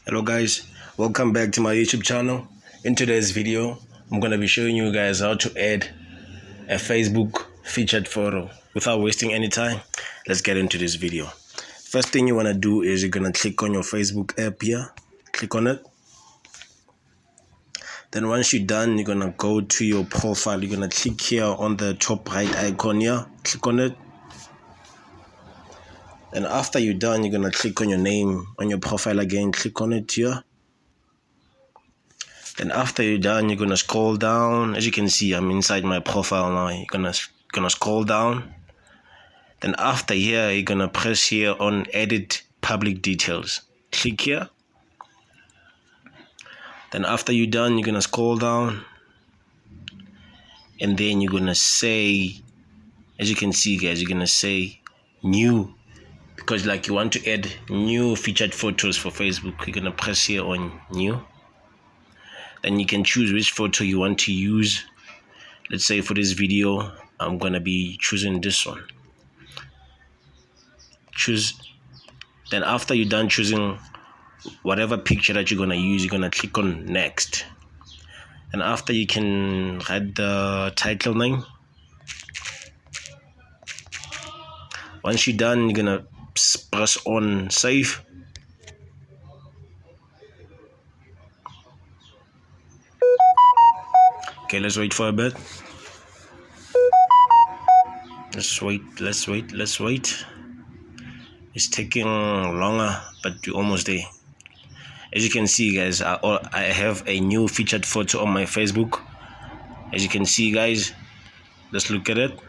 Hello guys, welcome back to my YouTube channel. In today's video, I'm going to be showing you guys how to add a Facebook featured photo. Without wasting any time, let's get into this video. First thing you want to do is you're going to click on your Facebook app here. Click on it. Then once you're done, you're going to go to your profile. You're going to click here on the top right icon here. Click on it. And after you're done, you're going to click on your name on your profile again. Click on it here. Then after you're done, you're going to scroll down. As you can see, I'm inside my profile now. You're gonna scroll down. Then after here, you're going to press here on edit public details. Click here. Then after you're done, you're going to scroll down. And then you're going to say, as you can see guys, you're going to say new. Because like you want to add new featured photos for Facebook, you're going to press here on new. Then you can choose which photo you want to use. Let's say for this video, I'm going to be choosing this one. Choose. Then after you're done choosing whatever picture that you're going to use, you're going to click on next. And after you can write the title name. Once you're done, you're going to press on save. Okay, let's wait for a bit. Let's wait. It's taking longer, but we're almost there. As you can see guys, I have a new featured photo on my Facebook. As you can see guys, let's look at it.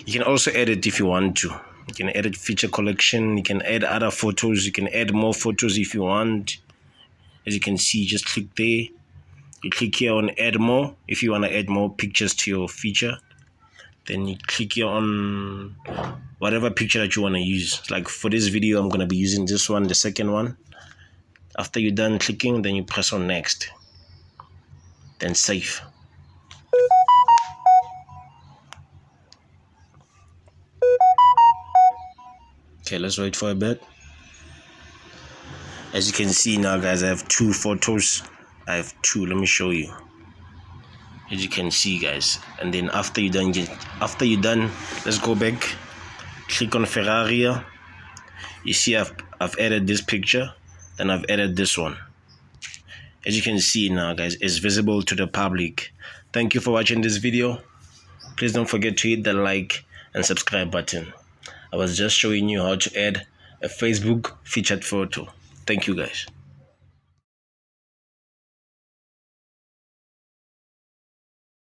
You can also edit if you want to. You can edit feature collection. You can add other photos. You can add more photos if you want. As you can see, just click there. You click here on add more if you want to add more pictures to your feature. Then you click here on whatever picture that you want to use. Like for this video, I'm going to be using this one, the second one. After you're done clicking, then you press on next. Then save. Okay, let's wait for a bit. As you can see now guys, I have two photos. I have two. Let me show you. As you can see guys, and then after you're done, let's go back. Click on Ferrari. You see I've added this picture, then I've added this one. As you can see now guys, it's visible to the public. Thank you for watching this video. Please don't forget to hit the like and subscribe button. I was just showing you how to add a Facebook featured photo. Thank you guys.